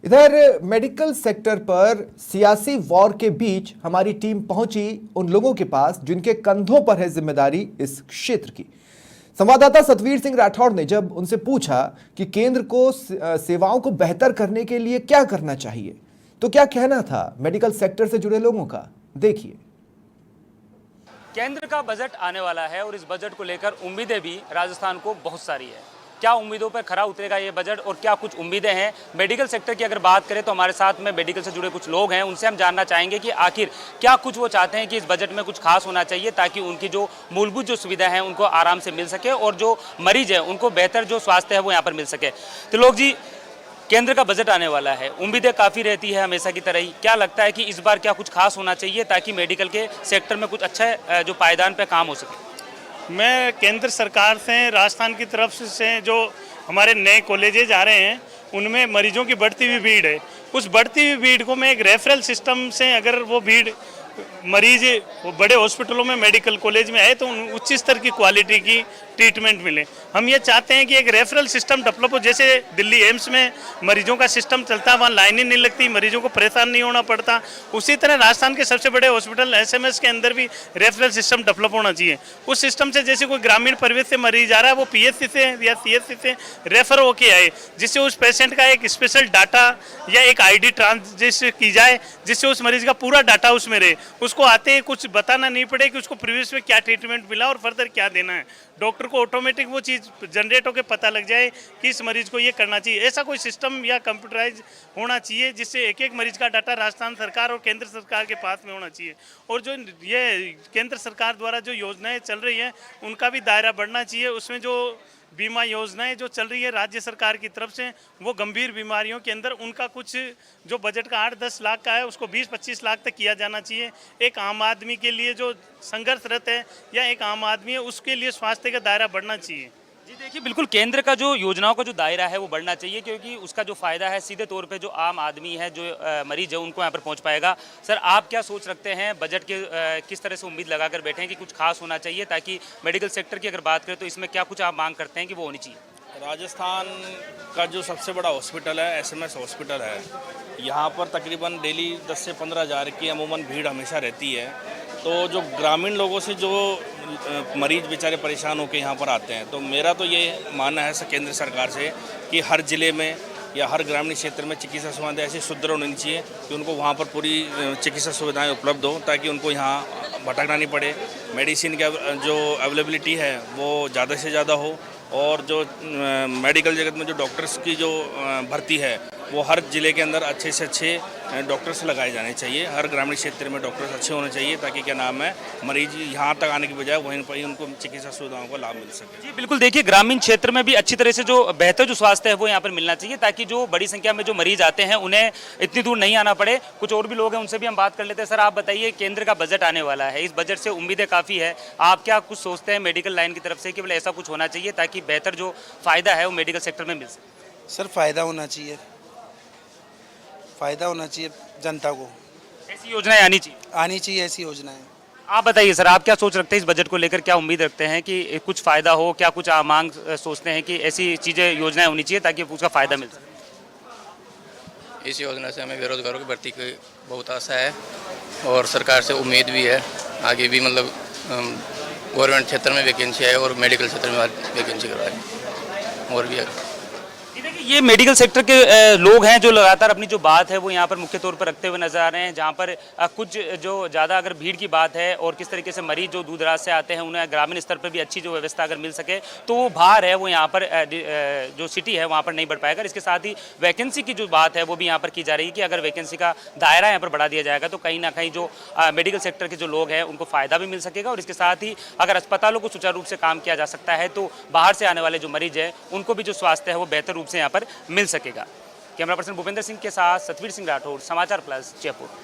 इधर medical sector पर सियासी वॉर के बीच हमारी टीम पहुंची उन लोगों के पास जिनके कंधों पर है जिम्मेदारी इस क्षेत्र की। संवाददाता सतवीर सिंह राठौड़ ने जब उनसे पूछा कि केंद्र को सेवाओं को बेहतर करने के लिए क्या करना चाहिए, तो क्या कहना था मेडिकल सेक्टर से जुड़े लोगों का, देखिए। केंद्र का बजट आने वाला है और इस बजट को लेकर उम्मीदें भी राजस्थान को बहुत सारी है। क्या उम्मीदों पर खरा उतरेगा ये बजट और क्या कुछ उम्मीदें हैं मेडिकल सेक्टर की? अगर बात करें तो हमारे साथ में मेडिकल से जुड़े कुछ लोग हैं, उनसे हम जानना चाहेंगे कि आखिर क्या कुछ वो चाहते हैं कि इस बजट में कुछ खास होना चाहिए ताकि उनकी जो मूलभूत जो सुविधा है उनको आराम से मिल सके और जो मरीज है उनको बेहतर जो स्वास्थ्य है वो यहाँ पर मिल सके। तो लोग जी, केंद्र का बजट आने वाला है, उम्मीदें काफ़ी रहती है हमेशा की तरह ही। क्या लगता है कि इस बार क्या कुछ खास होना चाहिए ताकि मेडिकल के सेक्टर में कुछ अच्छा जो पायदान पे काम हो सके? मैं केंद्र सरकार से, राजस्थान की तरफ से जो हमारे नए कॉलेजेज आ रहे हैं उनमें मरीजों की बढ़ती हुई भीड़ है। उस बढ़ती हुई भीड़ को मैं एक रेफरल सिस्टम से, अगर वो भीड़ मरीज वो बड़े हॉस्पिटलों में, मेडिकल कॉलेज में आए तो उच्च स्तर की क्वालिटी की ट्रीटमेंट मिले। हम ये चाहते हैं कि एक रेफरल सिस्टम डेवलप हो। जैसे दिल्ली एम्स में मरीजों का सिस्टम चलता है, वहाँ लाइनें नहीं लगती, मरीजों को परेशान नहीं होना पड़ता। उसी तरह राजस्थान के सबसे बड़े हॉस्पिटल एसएमएस के अंदर भी रेफरल सिस्टम डेवलप होना चाहिए। उस सिस्टम से जैसे कोई ग्रामीण परिवेश से मरीज आ रहा है वो पीएचसी से या सीएचसी से रेफर होके आए, जिससे उस पेशेंट का एक स्पेशल डाटा या एक आईडी ट्रांसजिस्ट की जाए, जिससे उस मरीज का पूरा डाटा उसमें रहे। उसको आते ही कुछ बताना नहीं पड़े कि उसको प्रीवियस में क्या ट्रीटमेंट मिला और फर्दर क्या देना है। डॉक्टर को ऑटोमेटिक वो चीज़ जनरेट होकर पता लग जाए कि इस मरीज को ये करना चाहिए। ऐसा कोई सिस्टम या कंप्यूटराइज होना चाहिए जिससे एक एक मरीज का डाटा राजस्थान सरकार और केंद्र सरकार के पास में होना चाहिए। और जो ये केंद्र सरकार द्वारा जो योजनाएं चल रही हैं उनका भी दायरा बढ़ना चाहिए। उसमें जो बीमा योजनाएं जो चल रही है राज्य सरकार की तरफ से, वो गंभीर बीमारियों के अंदर उनका कुछ जो बजट का 8-10 लाख का है उसको 20-25 लाख तक किया जाना चाहिए। एक आम आदमी के लिए जो संघर्षरत है या एक आम आदमी है उसके लिए स्वास्थ्य का दायरा बढ़ना चाहिए। जी देखिए, बिल्कुल केंद्र का जो योजनाओं का जो दायरा है वो बढ़ना चाहिए, क्योंकि उसका जो फायदा है सीधे तौर पे जो आम आदमी है, जो मरीज है, उनको यहाँ पर पहुँच पाएगा। सर, आप क्या सोच रखते हैं बजट के किस तरह से उम्मीद लगाकर बैठे हैं कि कुछ खास होना चाहिए ताकि मेडिकल सेक्टर की अगर बात करें तो इसमें क्या कुछ आप मांग करते हैं कि वो होनी चाहिए? राजस्थान का जो सबसे बड़ा हॉस्पिटल है एसएमएस हॉस्पिटल है, यहाँ पर तकरीबन डेली 10 से 15 हज़ार की अमूमन भीड़ हमेशा रहती है। तो जो ग्रामीण लोगों से जो मरीज बेचारे परेशान होकर यहाँ पर आते हैं, तो मेरा तो ये मानना है केंद्र सरकार से कि हर ज़िले में या हर ग्रामीण क्षेत्र में चिकित्सा सुविधाएं ऐसी सुदृढ़ होनी चाहिए कि उनको वहाँ पर पूरी चिकित्सा सुविधाएं उपलब्ध हो, ताकि उनको यहाँ भटकना नहीं पड़े। मेडिसिन का जो अवेलेबिलिटी है वो ज़्यादा से ज़्यादा हो, और जो मेडिकल जगत में जो डॉक्टर्स की जो भर्ती है वो हर ज़िले के अंदर अच्छे से अच्छे डॉक्टर्स लगाए जाने चाहिए। हर ग्रामीण क्षेत्र में डॉक्टर्स अच्छे होने चाहिए ताकि क्या नाम है, मरीज यहाँ तक आने की बजाय वहीं पर ही उनको चिकित्सा सुविधाओं का लाभ मिल सके। जी बिल्कुल, देखिए ग्रामीण क्षेत्र में भी अच्छी तरह से जो बेहतर जो स्वास्थ्य है वो यहाँ पर मिलना चाहिए ताकि जो बड़ी संख्या में जो मरीज आते हैं उन्हें इतनी दूर नहीं आना पड़े। कुछ और भी लोग हैं, उनसे भी हम बात कर लेते हैं। सर, आप बताइए, केंद्र का बजट आने वाला है, इस बजट से उम्मीदें काफ़ी है, आप क्या कुछ सोचते हैं मेडिकल लाइन की तरफ से कि बोले ऐसा कुछ होना चाहिए ताकि बेहतर जो फ़ायदा है वो मेडिकल सेक्टर में मिल सके? सर, फ़ायदा होना चाहिए, फ़ायदा होना चाहिए जनता को। ऐसी योजनाएं आनी चाहिए ऐसी योजनाएं। आप बताइए सर, आप क्या सोच रखते हैं इस बजट को लेकर? क्या उम्मीद रखते हैं कि कुछ फ़ायदा हो? क्या कुछ आप मांग सोचते हैं कि ऐसी चीज़ें, योजनाएं होनी चाहिए ताकि उसका फ़ायदा मिल सके? इस योजना से हमें बेरोजगारों की भर्ती की बहुत आशा है और सरकार से उम्मीद भी है आगे भी, मतलब गवर्नमेंट क्षेत्र में वैकेंसी है और मेडिकल क्षेत्र में वैकेंसी करवाए और भी है। ये मेडिकल सेक्टर के लोग हैं जो लगातार अपनी जो बात है वो यहाँ पर मुख्य तौर पर रखते हुए नजर आ रहे हैं, जहाँ पर कुछ जो ज़्यादा अगर भीड़ की बात है और किस तरीके से मरीज जो दूर दराज से आते हैं उन्हें ग्रामीण स्तर पर भी अच्छी जो व्यवस्था अगर मिल सके तो वो भार है वो यहाँ पर जो सिटी है वहाँ पर नहीं बढ़ पाएगा। इसके साथ ही वैकेंसी की जो बात है वो भी यहाँ पर की जा रही है कि अगर वैकेंसी का दायरा यहाँ पर बढ़ा दिया जाएगा तो कहीं ना कहीं जो मेडिकल सेक्टर के जो लोग हैं उनको फ़ायदा भी मिल सकेगा, और इसके साथ ही अगर अस्पतालों को सुचारू रूप से काम किया जा सकता है तो बाहर से आने वाले जो मरीज हैं उनको भी जो स्वास्थ्य है वो बेहतर रूप से यहाँ पर मिल सकेगा। कैमरा पर्सन भूपेंद्र सिंह के साथ सतवीर सिंह राठौड़, समाचार प्लस, जयपुर।